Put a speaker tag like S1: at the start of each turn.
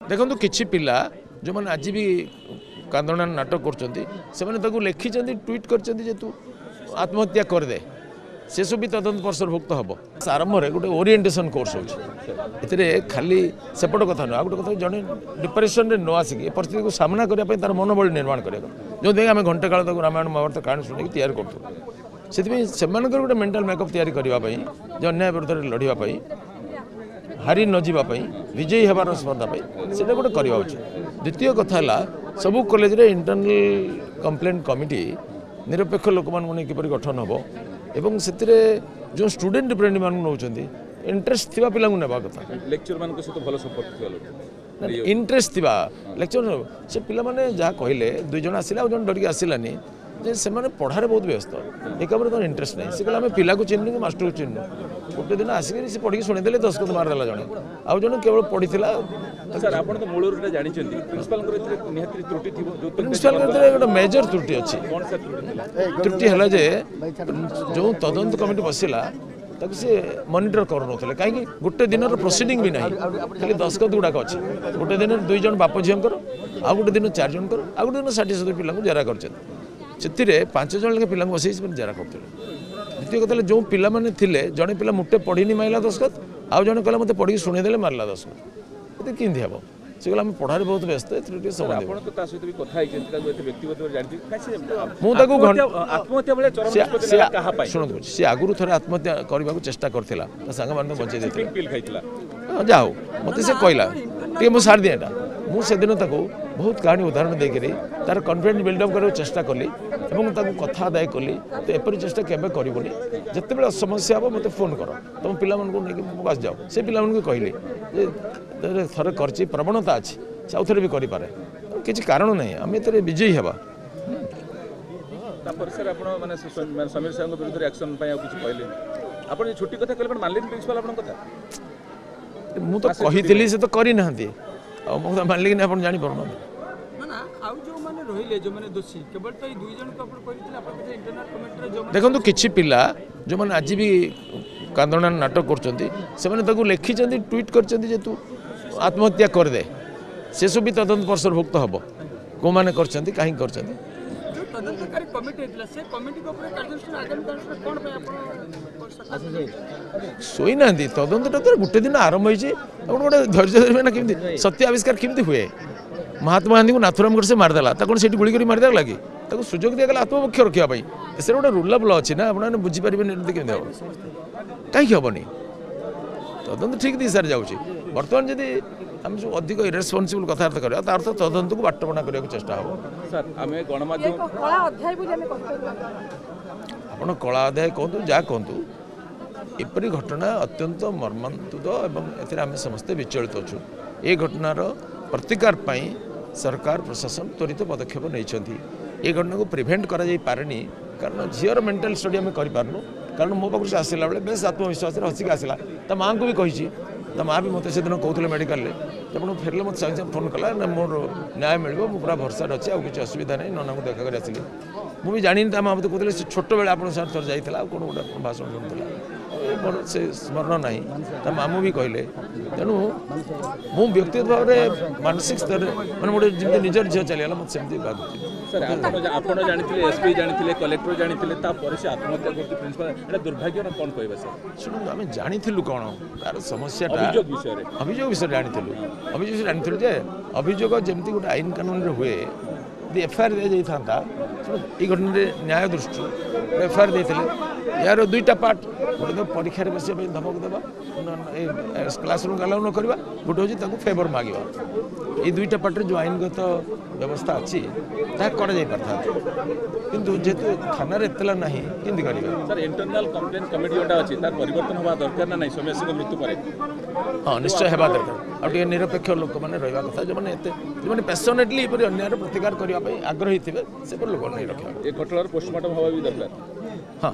S1: देखो किसी पिला जो मैंने आज भी कांदना नाटक कर लिखी ट्वीट कर तू आत्महत्या करदे से सब भी तदंत पर्षभुक्त हम आरंभ में गोटे ओरिएंटेशन कोर्स होते खाली सेपट कथा नुह गोटे कथा जड़े डिप्रेशन में न आसिक परिस्थिति को सामना करने तार मनोबल निर्माण करेगा जो देखिए आम घंटे काल तक रामायण महाभारत कहानी शुणी तैयार करूँ से गोटे मेंटल मेकअप तैयारी करने जो अन्याय विरुद्ध लड़ाई हारी न जावाई विजयी होबार स्पर्धा से गोटे करवा उचित। द्वितीय कथा सबू कॉलेज रे इंटरनल कंप्लेंट कमिटी निरपेक्ष लोक मानी किपर गठन हम एवं से जो स्टूडेंट रिप्रेजेंटेटिव नौकरी इंटरेस्ट थिबा पिला नेबा कथा
S2: लेक्चर मान सहित भल संपर्क
S1: इंटरेस्ट थिबा लेक्चर से पिला माने जहाँ कहले दुई जन आसिला जन डरिक आसिलानी जे से माने पढ़ारे बहुत व्यस्त एक तो इंटरेस्ट नहीं से कहला आम पिला को चिन्हनु कि मास्टर को चिन्हनु गोटे दिन आसिक से पढ़ी शुणीदे दस्खत मारदेला जड़े आउ जन केवल पढ़ी
S2: सर आप तो मूलर जानते प्रिंसिपाल त्रुटि
S1: प्रिंसिपाल गोटे मेजर त्रुटि अच्छी त्रुटि है जे जो तदंत कमिटी बसला से मॉनिटर करूँ कहीं गोटे दिन प्रोसीडिंग भी ना खाली दस्खत गुड़ाक अच्छे गोटे दिन दुई जन बाप झीर आ गोटे दिन 4 जन आ गोटे दिन 60-70 पिला जेरा कर 5 जन लेखे पिला बसई जेरा करते। द्वितीय कथा जो पिला माने थिले जड़े पिला मुटे पढ़ी मारला दस्खत आउ जड़े कहला मत पढ़ी शुणीदे मारला दस्खत ये किंदी हम से कहला पढ़ारे बहुत व्यस्त शुणु सी आगुरी थे आत्महत्या करने को चेष्टा करता सांग मैंने बचे जाओ मत से कहला टे मुझे सार दिए मुझे बहुत कहानी उदाहरण देकर तार कॉन्फिडेंस बिल्डअप करने चेष्टा कली कथा आदाय कली तो एपरी चेष्टा केवे करनी जिते समस्या हम मत फोन कर तुम पिला आस जाओ से पिला कहली थरे कर प्रवणता अच्छी से आउ थे भी करें किसी कारण नहीं आम ए विजयी हवा
S2: समीर साहब विरुद्ध एक्शन कहले छुट्टी कथा कहले मानले प्रिंसिपल आपन कथा
S1: मु तो कही से तो करी ना मानले कि आप जानी पार देखो किसी पिला जो मैंने आज भी कांदना नाटक कर लिखी ट्वीट कर तू आत्महत्या करदे से सब भी तदंत पर्षभुक्त हम कौ मैंने कहीं शोई ना तदंत गोटे दिन आरंभ गोटे धैर्य धरवे ना कमी सत्य आविष्कार केमती हुए महात्मा गांधी को नाथुराम से मारदेला कौन से गुड़ी कर मारदेला कि सुजोग दिगला आत्मपक्ष रखापी से गोटे रूल अफ लॉ अच्छी ना आपने बुझीपारे केमी हम कहीं हेनी तदंत ठीक दिशार जाऊँगी बर्तमान जदि आम जो अधिक इरेस्पन्सिबल कथबार्ता करा तार तो तदंत को बाटबणा करने चेष्टा हम
S2: सर आम गणमाध्यम
S1: आपड़ कला अध्याय कहतु जहाँ कहतु एपरी घटना अत्यंत मर्मान्तुद एवं एम समस्ते विचलित अच्छु ये घटनार प्रतिकार सरकार प्रशासन त्वरित पदक्षेप नहीं ये घटना को प्रिभेंट करानी कारण झीर मेंटल स्टडी आम करूँ कारण मो पाक से आसला बेले बेस आत्मविश्वास हसिक आसला ता माँ को भी कही माँ भी मत से दिन कहते मेडिकल आप फेरले मत सागे फोन कला ना मोर न्याय मिल पूरा भरसा अच्छी आ किसी असुविधा नहीं नना को देखा कर आसली मुझे जानी माँ मत कहते छोट बेले आप थर जाइला कौन गोटे भाषण शुणुला मोर से स्मरण ना मामू भी कहले तेणु मु व्यक्तिगत भाव में मानसिक स्तर मैंने गोटे जमी निजर झील चलीगला मत सेमती
S2: एसपी जानी कलेक्टर जानी से आत्महत्या करते प्रिंसिपल दुर्भाग्य ना कौन कह सर
S1: शुणु आम जानी कौन तार समस्या अभियोग विषय जानी जे अभियोग जमी गोटे आईन कानून हुए यदि एफआईआर दी जाता ये घटना न्याय दृष्टि एफआईआर देते यार 2टा पार्ट गोटे तो परीक्षा बस धमक देवा क्लासरूम अलाउ न करवा गोटे हूँ फेवर मांग ये 2टा पार्ट जो आईनगत व्यवस्था अच्छी किंतु जेहेतु थाना एतला ना कि
S2: सर इंटरनल कंप्लेंट कमिटी जोटा अच्छी तार परिवर्तन होगा दरकार ना नहीं समस्या मृत्यु पर
S1: हाँ निश्चय होगा दरकार आ निरपेक्ष लोक मैंने रहा कथा जो पैशनेटली अन्याय प्रतिकार करने आग्रही थे से लोक नहीं रखा
S2: घटनार पोस्टमार्टम हवा भी दरकार
S1: हाँ।